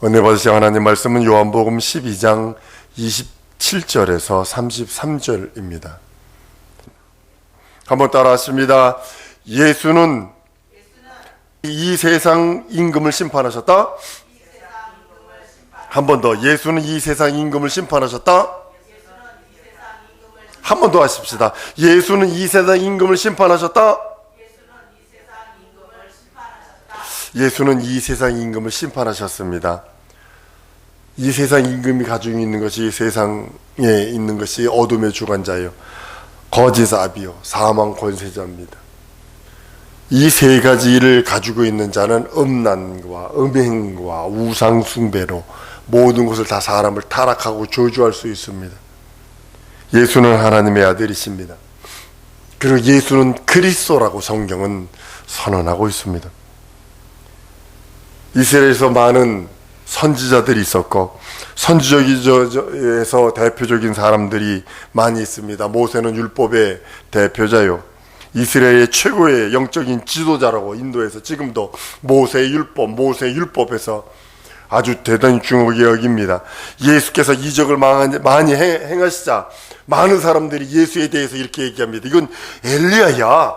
은혜 받으실 하나님 말씀은 요한복음 12장 27절에서 33절입니다. 한번 따라 하십니다. 예수는 이 세상 임금을 심판하셨다. 한 번 더. 예수는 이 세상 임금을 심판하셨다. 한 번 더 하십시다. 예수는 이 세상 임금을 심판하셨다. 예수는 이 세상 임금을 심판하셨습니다. 이 세상 임금이 가지고 있는 것이, 세상에 있는 것이 어둠의 주관자요, 거짓 아비요, 사망 권세자입니다. 이 세 가지를 가지고 있는 자는 음란과 음행과 우상 숭배로 모든 것을 다 사람을 타락하고 저주할 수 있습니다. 예수는 하나님의 아들이십니다. 그리고 예수는 그리스도라고 성경은 선언하고 있습니다. 이스라엘에서 많은 선지자들이 있었고, 선지자에서 대표적인 사람들이 많이 있습니다. 모세는 율법의 대표자요, 이스라엘의 최고의 영적인 지도자라고 인도에서 지금도 모세율법에서 아주 대단히 중요하게 여깁니다. 예수께서 이적을 많이 행하시자 많은 사람들이 예수에 대해서 이렇게 얘기합니다. 이건 엘리야야.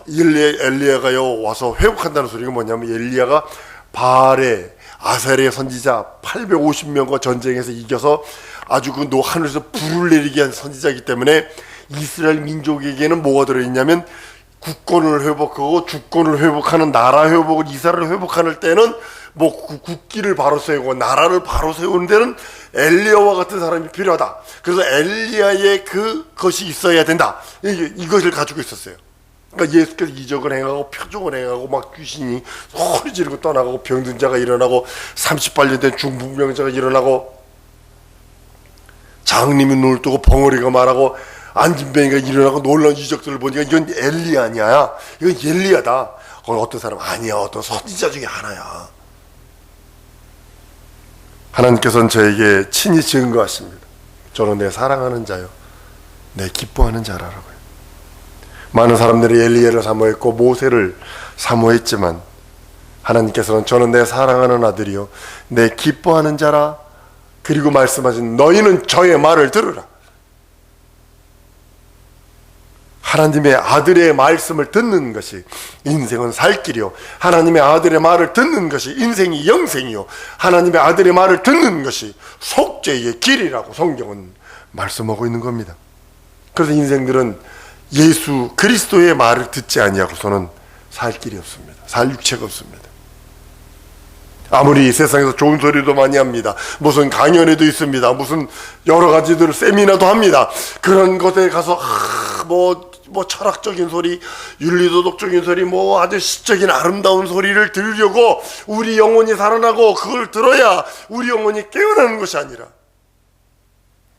엘리야가요 와서 회복한다는 소리가 뭐냐면, 엘리야가 바알의 아사랴 선지자 850명과 전쟁에서 이겨서 아주 그 하늘에서 불을 내리게 한 선지자이기 때문에 이스라엘 민족에게는 뭐가 들어있냐면, 국권을 회복하고 주권을 회복하는, 나라 회복을, 이스라엘을 회복하는 때는 국기를 바로 세우고 나라를 바로 세우는 데는 엘리야와 같은 사람이 필요하다. 그래서 엘리야의 그것이 있어야 된다. 이것을 가지고 있었어요. 그러니까 예수께서 이적을 행하고 표적을 행하고 막 귀신이 소리 지르고 떠나가고 병든 자가 일어나고 38년 된 중풍병자가 일어나고 장님이 눈을 뜨고 벙어리가 말하고 안진뱅이가 일어나고 놀라운 이적들을 보니까 이건 엘리야 아니야. 이건 엘리야다. 어떤 사람 아니야. 어떤 선지자 중에 하나야. 하나님께서는 저에게 친히 증거하십니다. 저는 내 사랑하는 자요, 내 기뻐하는 자라라고요. 많은 사람들이 엘리야를 사모했고 모세를 사모했지만, 하나님께서는 저는 내 사랑하는 아들이요, 내 기뻐하는 자라. 그리고 말씀하신 너희는 저의 말을 들으라. 하나님의 아들의 말씀을 듣는 것이 인생은 살 길이요, 하나님의 아들의 말을 듣는 것이 인생이 영생이요, 하나님의 아들의 말을 듣는 것이 속죄의 길이라고 성경은 말씀하고 있는 겁니다. 그래서 인생들은 예수 그리스도의 말을 듣지 아니하고서는 살 길이 없습니다. 살 육체가 없습니다. 아무리 세상에서 좋은 소리도 많이 합니다. 무슨 강연회도 있습니다. 무슨 여러 가지들 세미나도 합니다. 그런 것에 가서 철학적인 소리, 윤리도덕적인 소리, 아주 시적인 아름다운 소리를 들으려고 우리 영혼이 살아나고, 그걸 들어야 우리 영혼이 깨어나는 것이 아니라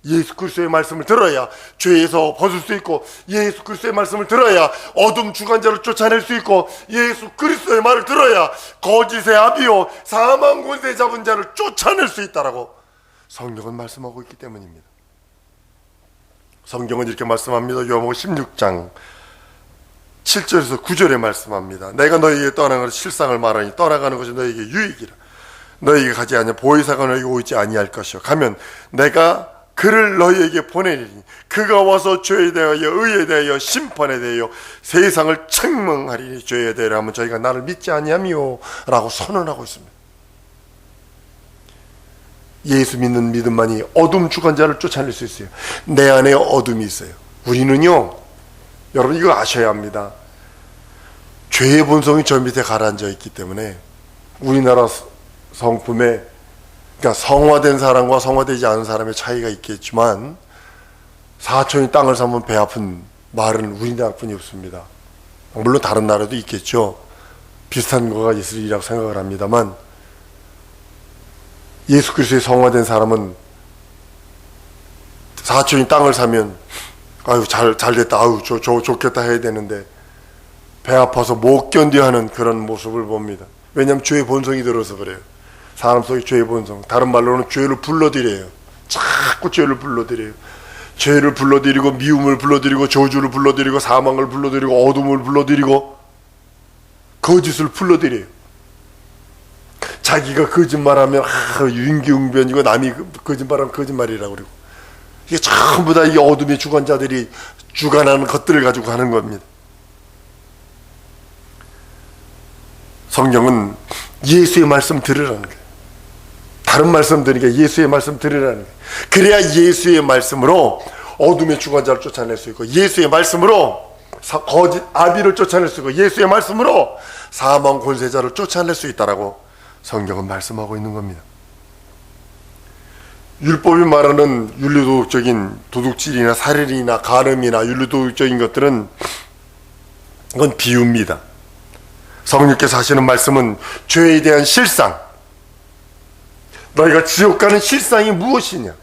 예수 그리스도의 말씀을 들어야 죄에서 벗을 수 있고, 예수 그리스도의 말씀을 들어야 어둠 주관자를 쫓아낼 수 있고, 예수 그리스도의 말을 들어야 거짓의 아비요 사망 권세 잡은 자를 쫓아낼 수 있다라고 성경은 말씀하고 있기 때문입니다. 성경은 이렇게 말씀합니다. 요한복음 16장 7절에서 9절에 말씀합니다. 내가 너희에게 떠나가는 실상을 말하니 떠나가는 것이 너희에게 유익이라. 너희에게 가지 아니하 보혜사가 너희에게 오지 아니할 것이요, 가면 내가 그를 너희에게 보내리니 그가 와서 죄에 대하여 의에 대하여 심판에 대하여 세상을 책망하리니, 죄에 대하여 하면 저희가 나를 믿지 아니하미요 라고 선언하고 있습니다. 예수 믿는 믿음만이 어둠 주관자를 쫓아낼 수 있어요. 내 안에 어둠이 있어요. 우리는요, 여러분 이거 아셔야 합니다. 죄의 본성이 저 밑에 가라앉아 있기 때문에 우리나라 성품에, 그러니까 성화된 사람과 성화되지 않은 사람의 차이가 있겠지만, 사촌이 땅을 사면 배 아픈 말은 우리나라뿐이 없습니다. 물론 다른 나라도 있겠죠. 비슷한 거가 있으리라고 생각을 합니다만, 예수 그리스도의 성화된 사람은 사촌이 땅을 사면 아유 잘 됐다, 아유 좋겠다 해야 되는데 배 아파서 못 견뎌 하는 그런 모습을 봅니다. 왜냐하면 죄의 본성이 들어서 그래요. 사람 속에 죄의 본성, 다른 말로는 죄를 불러들여요. 자꾸 죄를 불러들여요. 죄를 불러들이고, 미움을 불러들이고, 저주를 불러들이고, 사망을 불러들이고, 어둠을 불러들이고, 거짓을 불러들여요. 자기가 거짓말하면 윤기웅변이고 남이 거짓말하면 거짓말이라고 그러고, 이게 전부 다 이 어둠의 주관자들이 주관하는 것들을 가지고 하는 겁니다. 성경은 예수의 말씀 들으라는 거예요. 다른 말씀 들으니까 예수의 말씀 들으라는 거예요. 그래야 예수의 말씀으로 어둠의 주관자를 쫓아낼 수 있고, 예수의 말씀으로 거짓 아비를 쫓아낼 수 있고, 예수의 말씀으로 사망 권세자를 쫓아낼 수 있다라고 성경은 말씀하고 있는 겁니다. 율법이 말하는 윤리도덕적인 도둑질이나 살인이나 간음이나 윤리도덕적인 것들은 그건 비유입니다. 성령께서 하시는 말씀은 죄에 대한 실상, 너희가 지옥 가는 실상이 무엇이냐?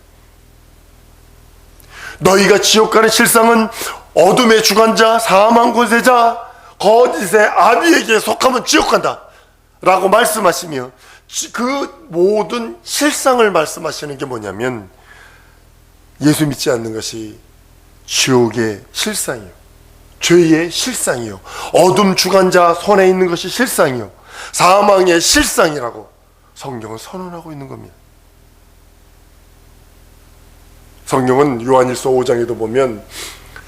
너희가 지옥 가는 실상은 어둠의 주관자, 사망 권세자, 거짓의 아비에게 속하면 지옥 간다 라고 말씀하시며, 그 모든 실상을 말씀하시는 게 뭐냐면 예수 믿지 않는 것이 지옥의 실상이요, 죄의 실상이요, 어둠 주관자 손에 있는 것이 실상이요, 사망의 실상이라고 성경은 선언하고 있는 겁니다. 성경은 요한일서 5장에도 보면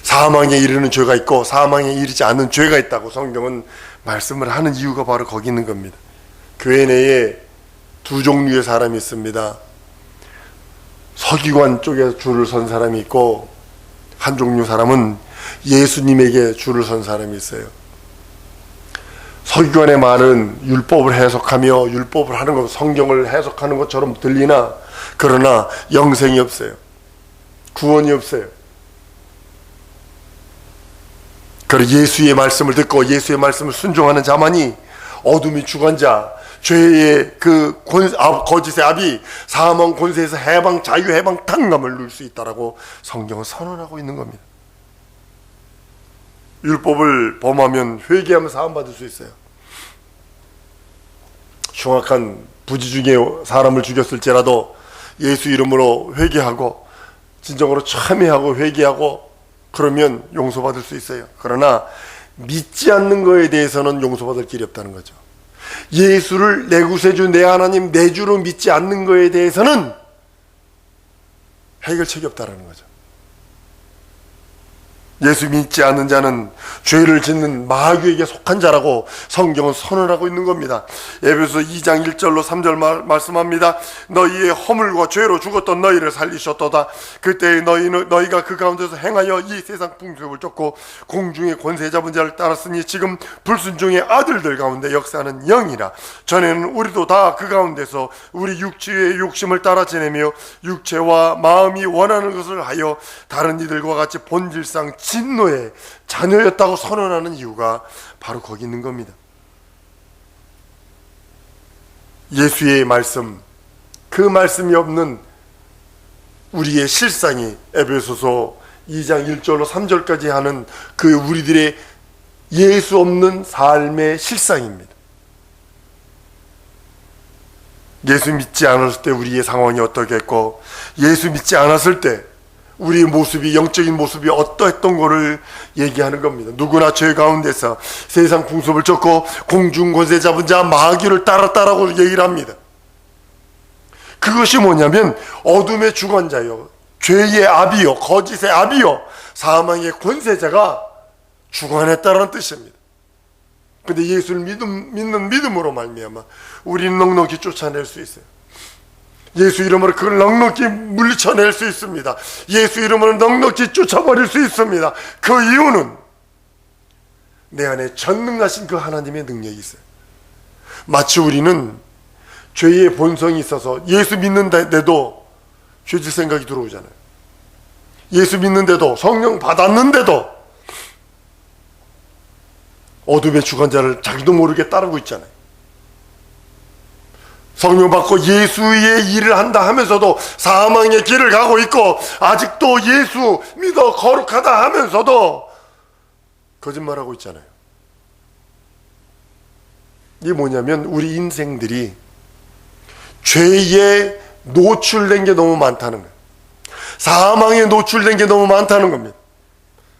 사망에 이르는 죄가 있고 사망에 이르지 않는 죄가 있다고 성경은 말씀을 하는 이유가 바로 거기 있는 겁니다. 교회 내에 두 종류의 사람이 있습니다. 서기관 쪽에 줄을 선 사람이 있고, 한 종류 사람은 예수님에게 줄을 선 사람이 있어요. 서기관의 말은 율법을 해석하며 율법을 하는 것, 성경을 해석하는 것처럼 들리나, 그러나 영생이 없어요. 구원이 없어요. 그리고 예수의 말씀을 듣고 예수의 말씀을 순종하는 자만이 어둠의 주관자, 죄의 거짓의 아비, 사망 권세에서 해방, 자유 해방 탕감을 누릴 수 있다라고 성경은 선언하고 있는 겁니다. 율법을 범하면 회개하면 사함받을 수 있어요. 흉악한 부지 중에 사람을 죽였을지라도 예수 이름으로 회개하고 진정으로 참회하고 회개하고 그러면 용서받을 수 있어요. 그러나 믿지 않는 거에 대해서는 용서받을 길이 없다는 거죠. 예수를 내 구세주, 내 하나님, 내 주로 믿지 않는 거에 대해서는 해결책이 없다는 거죠. 예수 믿지 않는 자는 죄를 짓는 마귀에게 속한 자라고 성경은 선언하고 있는 겁니다. 에베소 2장 1절로 3절 말씀합니다. 너희의 허물과 죄로 죽었던 너희를 살리셨도다. 그때 너희가 그 가운데서 행하여 이 세상 풍습을 쫓고 공중의 권세 잡은 자를 따랐으니 지금 불순종의 아들들 가운데 역사하는 영이라. 전에는 우리도 다 그 가운데서 우리 육체의 욕심을 따라 지내며 육체와 마음이 원하는 것을 하여 다른 이들과 같이 본질상 진노의 자녀였다고 선언하는 이유가 바로 거기 있는 겁니다. 예수의 말씀, 그 말씀이 없는 우리의 실상이 에베소서 2장 1절로 3절까지 하는 그 우리들의 예수 없는 삶의 실상입니다. 예수 믿지 않았을 때 우리의 상황이 어떻겠고, 예수 믿지 않았을 때 우리의 모습이, 영적인 모습이 어떠했던 거를 얘기하는 겁니다. 누구나 죄 가운데서 세상 풍습을 쫓고 공중 권세 잡은 자 마귀를 따랐다라고 얘기를 합니다. 그것이 뭐냐면 어둠의 주관자요, 죄의 아비요, 거짓의 아비요, 사망의 권세자가 주관했다는 뜻입니다. 근데 예수를 믿는 믿음으로 말미암아 우리는 넉넉히 쫓아낼 수 있어요. 예수 이름으로 그걸 넉넉히 물리쳐낼 수 있습니다. 예수 이름으로 넉넉히 쫓아버릴 수 있습니다. 그 이유는 내 안에 전능하신 그 하나님의 능력이 있어요. 마치 우리는 죄의 본성이 있어서 예수 믿는데도 죄질 생각이 들어오잖아요. 예수 믿는데도, 성령 받았는데도 어둠의 주관자를 자기도 모르게 따르고 있잖아요. 성령 받고 예수의 일을 한다 하면서도 사망의 길을 가고 있고, 아직도 예수 믿어 거룩하다 하면서도 거짓말하고 있잖아요. 이게 뭐냐면 우리 인생들이 죄에 노출된 게 너무 많다는 거예요. 사망에 노출된 게 너무 많다는 겁니다.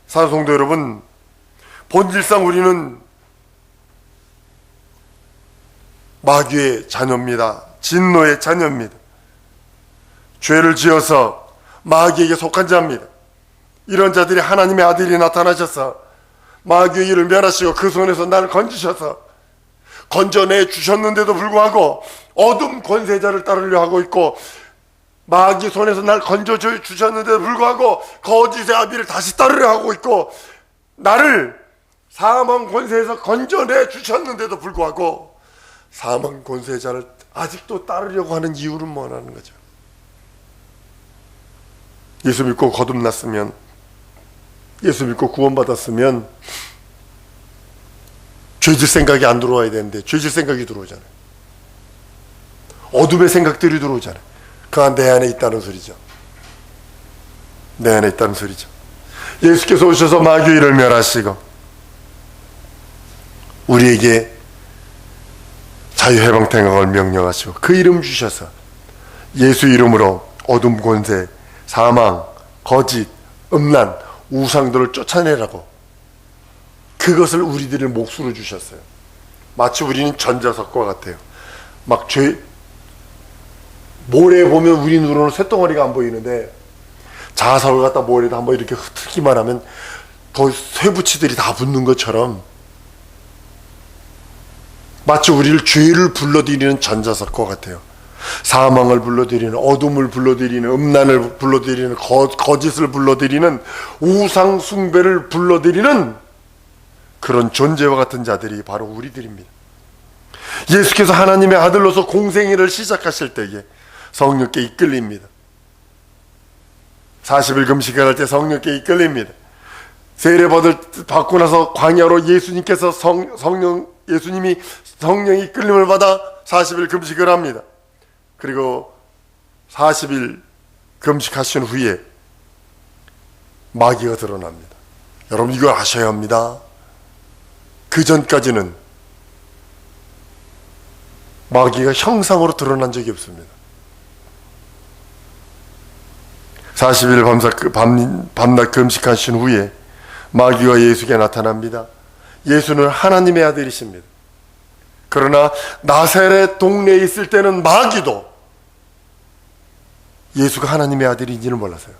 사랑하는 성도 여러분, 본질상 우리는 마귀의 자녀입니다. 진노의 자녀입니다. 죄를 지어서 마귀에게 속한 자입니다. 이런 자들이 하나님의 아들이 나타나셔서 마귀의 일을 멸하시고 그 손에서 나를 건지셔서 건져내 주셨는데도 불구하고 어둠 권세자를 따르려 하고 있고, 마귀 손에서 날 건져 주셨는데도 불구하고 거짓의 아비를 다시 따르려 하고 있고, 나를 사망 권세에서 건져내 주셨는데도 불구하고 사망 권세자를 아직도 따르려고 하는 이유는 뭐라는 거죠? 예수 믿고 거듭났으면, 예수 믿고 구원받았으면 죄질 생각이 안 들어와야 되는데 죄질 생각이 들어오잖아요. 어둠의 생각들이 들어오잖아요. 그가 내 안에 있다는 소리죠. 내 안에 있다는 소리죠. 예수께서 오셔서 마귀의 일을 멸하시고 우리에게 자유해방탱강을 명령하시고 그 이름 주셔서 예수 이름으로 어둠 권세, 사망, 거짓, 음란, 우상들을 쫓아내라고 그것을 우리들의 몫으로 주셨어요. 마치 우리는 전자석과 같아요. 막 모래에 보면 우리 눈으로는 쇳덩어리가 안 보이는데 자석을 갖다 모래에다 한번 이렇게 흩기만 하면 더 쇠붙이들이 다 붙는 것처럼 마치 우리를 죄를 불러들이는 전자석과 같아요. 사망을 불러들이는, 어둠을 불러들이는, 음란을 불러들이는, 거짓을 불러들이는, 우상 숭배를 불러들이는 그런 존재와 같은 자들이 바로 우리들입니다. 예수께서 하나님의 아들로서 공생애를 시작하실 때에 성령께 이끌립니다. 40일 금식을 할 때 성령께 이끌립니다. 세례 받고 나서 광야로 예수님께서 예수님이 성령의 이끌림을 받아 40일 금식을 합니다. 그리고 40일 금식하신 후에 마귀가 드러납니다. 여러분 이걸 아셔야 합니다. 그 전까지는 마귀가 형상으로 드러난 적이 없습니다. 40일 밤낮 금식하신 후에 마귀가 예수에게 나타납니다. 예수는 하나님의 아들이십니다. 그러나 나사렛 동네에 있을 때는 마귀도 예수가 하나님의 아들인지는 몰랐어요.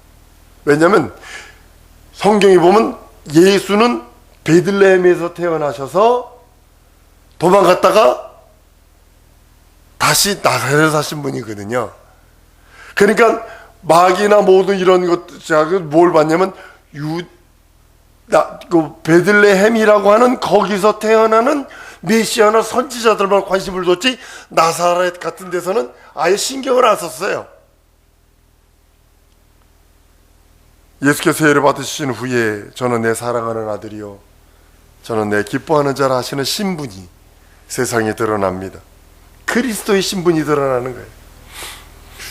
왜냐하면 성경에 보면 예수는 베들레헴에서 태어나셔서 도망갔다가 다시 나사렛에 사신 분이거든요. 그러니까 마귀나 모든 이런 것, 뭘 봤냐면 베들레헴이라고 하는 거기서 태어나는 메시아나 선지자들만 관심을 뒀지 나사렛 같은 데서는 아예 신경을 안 썼어요. 예수께서 세례를 받으신 후에 저는 내 사랑하는 아들이요 저는 내 기뻐하는 자라 하시는 신분이 세상에 드러납니다. 그리스도의 신분이 드러나는 거예요.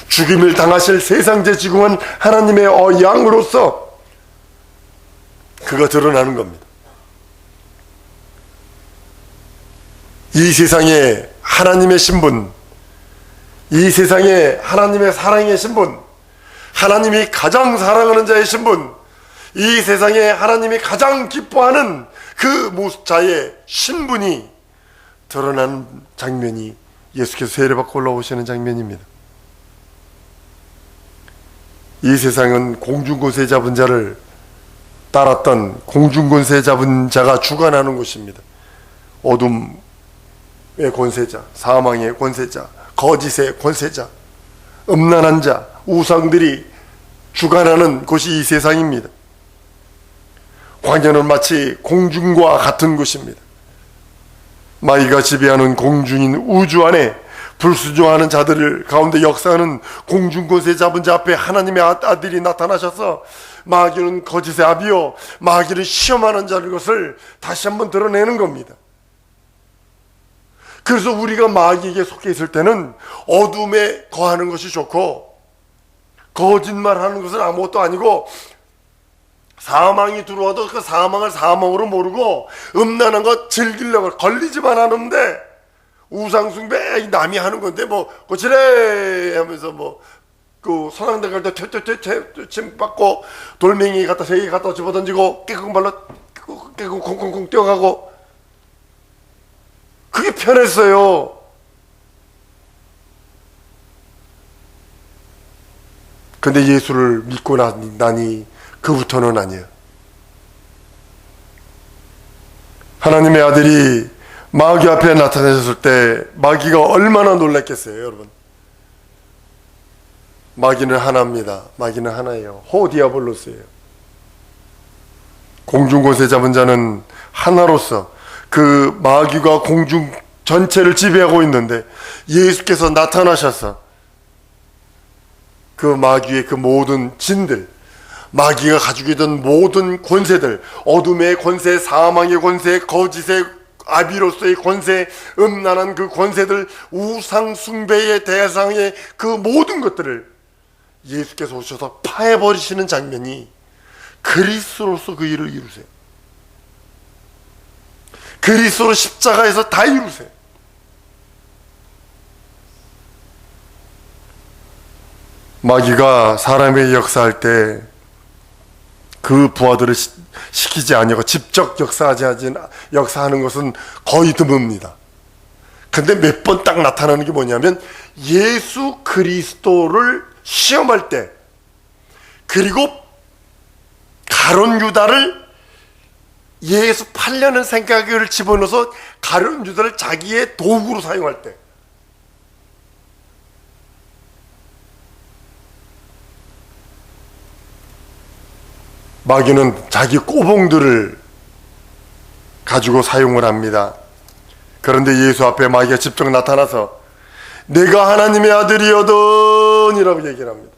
죽임을 당하실 세상제 지공한 하나님의 양으로서 그가 드러나는 겁니다. 이 세상에 하나님의 신분, 이 세상에 하나님의 사랑의 신분, 하나님이 가장 사랑하는 자의 신분, 이 세상에 하나님이 가장 기뻐하는 그 자의 신분이 드러나는 장면이 예수께서 세례받고 올라오시는 장면입니다. 이 세상은 공중권세 잡은 자를 따랐던 공중권세 잡은 자가 주관하는 곳입니다. 어둠의 권세자, 사망의 권세자, 거짓의 권세자, 음란한 자, 우상들이 주관하는 곳이 이 세상입니다. 광야는 마치 공중과 같은 곳입니다. 마귀가 지배하는 공중인 우주 안에 불순종하는 자들을 가운데 역사하는 공중권세 잡은 자 앞에 하나님의 아들이 나타나셔서 마귀는 거짓의 아비요 마귀를 시험하는 자를 것을 다시 한번 드러내는 겁니다. 그래서 우리가 마귀에게 속해 있을 때는 어둠에 거하는 것이 좋고 거짓말하는 것은 아무것도 아니고 사망이 들어와도 그 사망을 사망으로 모르고 음란한 것 즐기려고 걸리지만 않으면 우상숭배 남이 하는 건데 뭐 고치래 하면서 뭐 그 소낭대 갈 때 침 받고 돌멩이 갖다 3개 갖다 집어던지고 깨끗 발라 깨끗 콩콩콩 뛰어가고 그게 편했어요. 근데 예수를 믿고 나니 그부터는 아니에요. 하나님의 아들이 마귀 앞에 나타나셨을 때 마귀가 얼마나 놀랐겠어요, 여러분. 마귀는 하나입니다. 마귀는 하나예요. 호디아볼로스예요. 공중권세 잡은 자는 하나로서 그 마귀가 공중 전체를 지배하고 있는데 예수께서 나타나셔서 그 마귀의 그 모든 진들, 마귀가 가지고 있던 모든 권세들, 어둠의 권세, 사망의 권세, 거짓의 아비로서의 권세, 음란한 그 권세들, 우상 숭배의 대상의 그 모든 것들을 예수께서 오셔서 파해버리시는 장면이 그리스도로서 그 일을 이루세요. 그리스도로 십자가에서 다 이루세요. 마귀가 사람의 역사할 때 그 부하들을 시키지 아니하고 직접 역사하는 것은 거의 드뭅니다. 근데 몇 번 딱 나타나는 게 뭐냐면 예수 그리스도를 시험할 때, 그리고 가룟 유다를 예수 팔려는 생각을 집어넣어서 가룟 유다를 자기의 도구로 사용할 때, 마귀는 자기 꼬봉들을 가지고 사용을 합니다. 그런데 예수 앞에 마귀가 직접 나타나서 내가 하나님의 아들이거든 이라고 얘기를 합니다.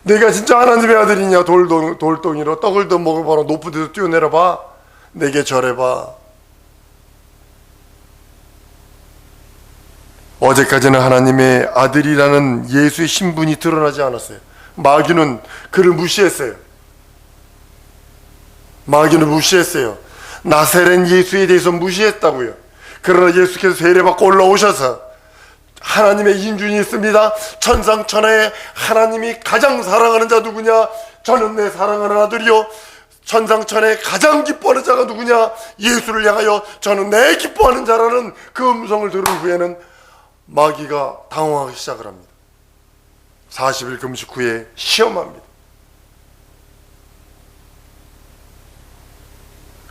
내가 진짜 하나님의 아들이냐? 돌덩이로 떡을 더 먹어봐라. 높은 데서 뛰어내려봐. 내게 절해봐. 어제까지는 하나님의 아들이라는 예수의 신분이 드러나지 않았어요. 마귀는 그를 무시했어요. 마귀는 무시했어요. 나사렛 예수에 대해서 무시했다고요. 그러나 예수께서 세례받고 올라오셔서 하나님의 인준이 있습니다. 천상천하에 하나님이 가장 사랑하는 자 누구냐? 저는 내 사랑하는 아들이요. 천상천하에 가장 기뻐하는 자가 누구냐? 예수를 향하여 저는 내 기뻐하는 자라는 그 음성을 들은 후에는 마귀가 당황하기 시작을 합니다. 40일 금식 후에 시험합니다.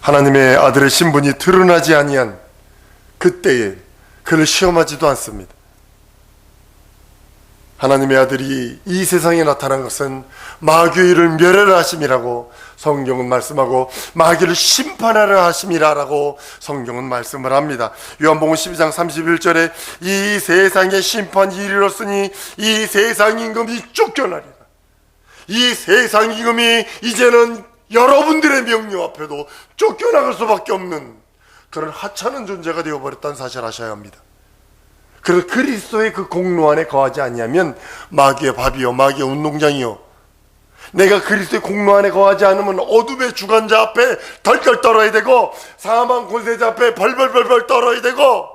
하나님의 아들의 신분이 드러나지 아니한 그때에 그를 시험하지도 않습니다. 하나님의 아들이 이 세상에 나타난 것은 마귀의 일을 멸하라 하심이라고 성경은 말씀하고 마귀를 심판하라 하심이라고 성경은 말씀을 합니다. 요한복음 12장 31절에 이 세상의 심판이 이르렀으니 이 세상 임금이 쫓겨나리라. 이 세상 임금이 이제는 여러분들의 명령 앞에도 쫓겨나갈 수밖에 없는 그런 하찮은 존재가 되어버렸다는 사실을 아셔야 합니다. 그래서 그리스도의 그 공로 안에 거하지 아니하면 마귀의 밥이요 마귀의 운동장이요, 내가 그리스도의 공로 안에 거하지 않으면 어둠의 주관자 앞에 덜덜 떨어야 되고 사망 권세자 앞에 벌벌벌벌 떨어야 되고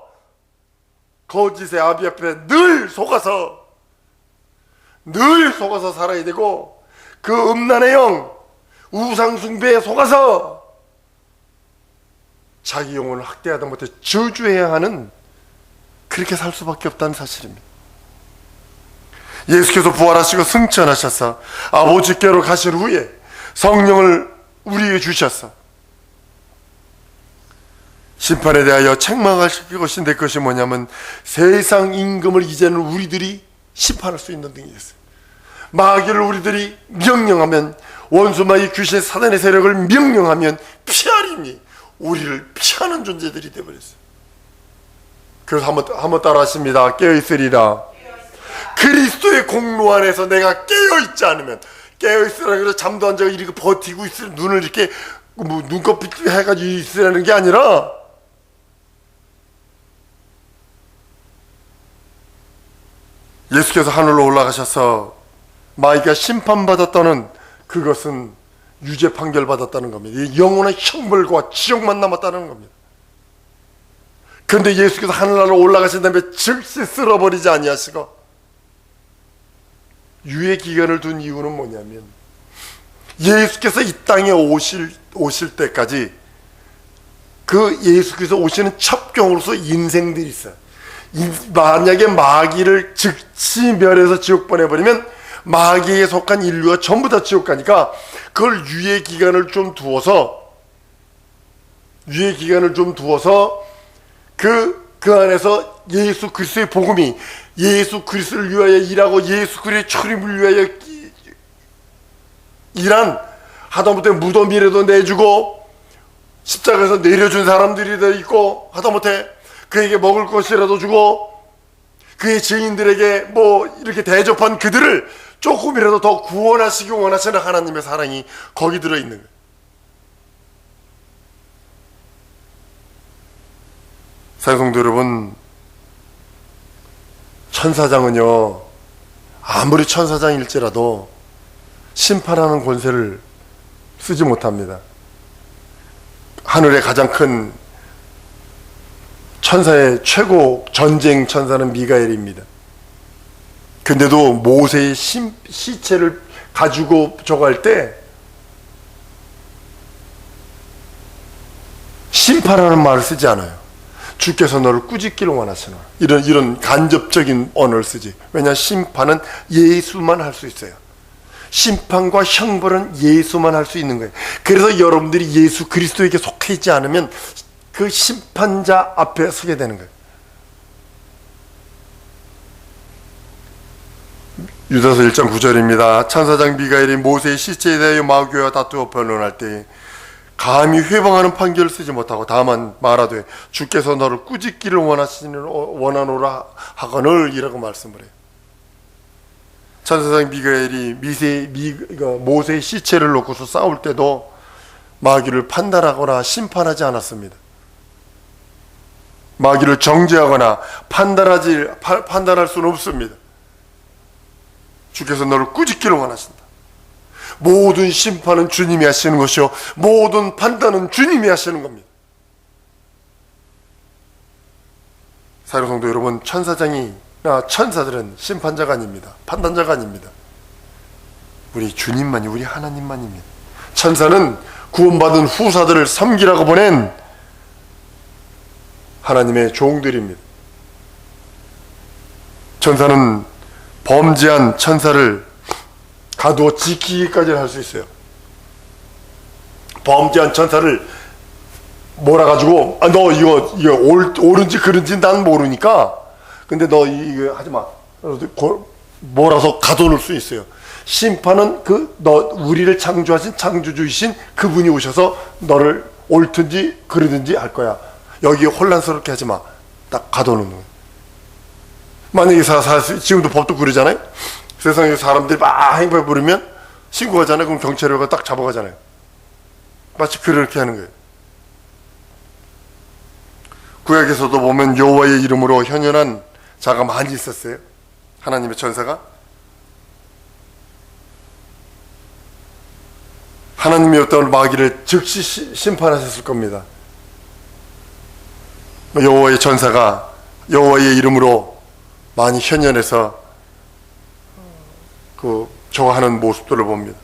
거짓의 아비 앞에 늘 속아서 살아야 되고 그 음란의 영 우상 숭배에 속아서 자기 영혼을 학대하다 못해 저주해야 하는, 그렇게 살 수밖에 없다는 사실입니다. 예수께서 부활하시고 승천하셔서 아버지께로 가신 후에 성령을 우리에게 주셔서 심판에 대하여 책망하실 것인데, 그것이 뭐냐면 세상 임금을 이제는 우리들이 심판할 수 있는 등이 됐어요. 마귀를 우리들이 명령하면, 원수 마귀 귀신 사단의 세력을 명령하면 피하리니 우리를 피하는 존재들이 되어버렸어요. 그래서 한번 따라 하십니다. 깨어있으리라. 그리스도의 공로 안에서 내가 깨어있지 않으면, 깨어있으라 그래서 잠도 안 자고 이렇게 버티고 있을, 눈을 이렇게 눈꺼풀 해가지고 있으라는 게 아니라 예수께서 하늘로 올라가셔서 마귀가 심판받았다는 그것은 유죄 판결 받았다는 겁니다. 영원한 형벌과 지옥만 남았다는 겁니다. 그런데 예수께서 하늘나라로 올라가신 다음에 즉시 쓸어버리지 아니하시고 유예 기간을 둔 이유는 뭐냐면, 예수께서 이 땅에 오실 때까지 그 예수께서 오시는 첩경으로서 인생들이 있어요. 만약에 마귀를 즉시 멸해서 지옥 보내버리면 마귀에 속한 인류가 전부 다 지옥 가니까 그걸 유예 기간을 좀 두어서 그 안에서 예수 그리스도의 복음이 예수 그리스도를 위하여 일하고 예수 그리스도의 출입을 위하여 일한, 하다못해 무덤이라도 내주고 십자가에서 내려준 사람들이 더 있고, 하다못해 그에게 먹을 것이라도 주고 그의 증인들에게 뭐 이렇게 대접한 그들을 조금이라도 더 구원하시기 원하시는 하나님의 사랑이 거기 들어있는 거예요. 사랑성도 여러분, 천사장은요, 아무리 천사장일지라도 심판하는 권세를 쓰지 못합니다. 하늘의 가장 큰 천사의 최고 전쟁 천사는 미가엘입니다. 근데도 모세의 시체를 가지고 저거 할 때 심판하는 말을 쓰지 않아요. 주께서 너를 꾸짖기를 원하시나, 이런 간접적인 언어를 쓰지. 왜냐하면 심판은 예수만 할 수 있어요. 심판과 형벌은 예수만 할 수 있는 거예요. 그래서 여러분들이 예수 그리스도에게 속해 있지 않으면 그 심판자 앞에 서게 되는 거예요. 유다서 1장 9절입니다. 천사장 미가엘이 모세의 시체에 대하여 마귀와 다투어 변론할 때 감히 회방하는 판결을 쓰지 못하고 다만 말하되 주께서 너를 꾸짖기를 원하노라 하거늘 이라고 말씀을 해요. 천사장 미가엘이 모세의 시체를 놓고서 싸울 때도 마귀를 판단하거나 심판하지 않았습니다. 마귀를 정죄하거나 판단할 수는 없습니다. 주께서 너를 꾸짖기를 원하신다. 모든 심판은 주님이 하시는 것이요 모든 판단은 주님이 하시는 겁니다. 사랑하는 성도 여러분, 천사들은 심판자가 아닙니다. 판단자가 아닙니다. 우리 주님만이, 우리 하나님만입니다. 천사는 구원받은 후사들을 섬기라고 보낸 하나님의 종들입니다. 천사는 범죄한 천사를 가두어 지키기까지 할 수 있어요. 범죄한 천사를 몰아가지고 너 이거 옳은지 그른지 난 모르니까 근데 너 이거 하지마 몰아서 가둬놓을 수 있어요. 심판은 우리를 창조하신 창조주이신 그분이 오셔서 너를 옳든지 그르든지 할 거야. 여기에 혼란스럽게 하지마. 딱 가둬놓는 거예요. 만약에 지금도 법도 그러잖아요. 세상에 사람들이 막 행패 부리면 신고하잖아요. 그럼 경찰이 와서 딱 잡아가잖아요. 마치 그렇게 하는 거예요. 구약에서도 보면 여호와의 이름으로 현현한 자가 많이 있었어요. 하나님의 천사가. 하나님이 어떤 마귀를 즉시 심판하셨을 겁니다. 여호와의 천사가 여호와의 이름으로 많이 현현해서 저거 하는 모습들을 봅니다.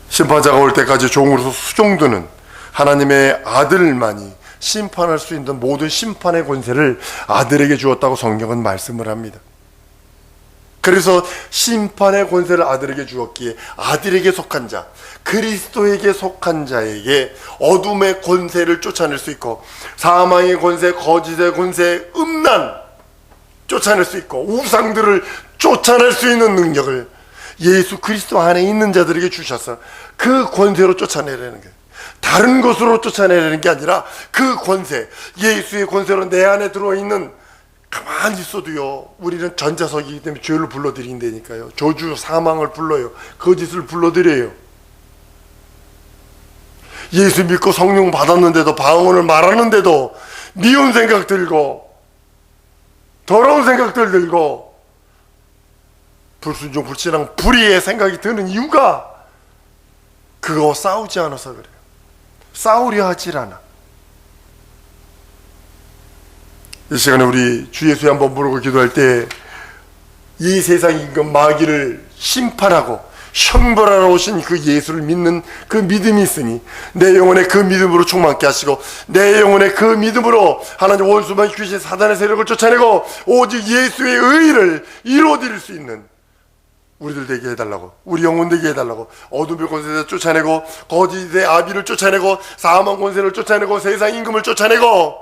심판자가 올 때까지 종으로서 수종드는 하나님의 아들만이 심판할 수 있는 모든 심판의 권세를 아들에게 주었다고 성경은 말씀을 합니다. 그래서 심판의 권세를 아들에게 주었기에 아들에게 속한 자, 그리스도에게 속한 자에게 어둠의 권세를 쫓아낼 수 있고 사망의 권세, 거짓의 권세, 음란 쫓아낼 수 있고 우상들을 쫓아낼 수 있는 능력을 예수 그리스도 안에 있는 자들에게 주셔서 그 권세로 쫓아내려는 거예요. 다른 것으로 쫓아내려는 게 아니라 그 권세, 예수의 권세로 내 안에 들어있는, 가만히 있어도요 우리는 전자석이기 때문에 죄를 불러드린다니까요. 저주, 사망을 불러요. 거짓을 불러드려요. 예수 믿고 성령 받았는데도, 방언을 말하는데도 미운 생각 들고 더러운 생각들 들고 불순종, 불신앙, 불의의 생각이 드는 이유가 그거 싸우지 않아서 그래요. 싸우려 하질 않아. 이 시간에 우리 주 예수에 한번 부르고 기도할 때 이 세상 임금 마귀를 심판하고 형벌하러 오신 그 예수를 믿는 그 믿음이 있으니 내 영혼에 그 믿음으로 충만케 하시고 내 영혼에 그 믿음으로 하나님 원수만 귀신 사단의 세력을 쫓아내고 오직 예수의 의를 이루어드릴 수 있는 우리들 되게 해달라고, 우리 영혼 되게 해달라고. 어둠의 권세를 쫓아내고 거짓의 아비를 쫓아내고 사망 권세를 쫓아내고 세상 임금을 쫓아내고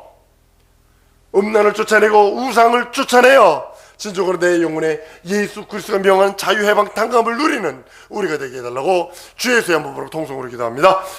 음란을 쫓아내고 우상을 쫓아내어 진정으로 내 영혼에 예수 그리스도가 명한 자유해방 탕감을 누리는 우리가 되게 해달라고 주 예수의 한번 보러 통성으로 기도합니다.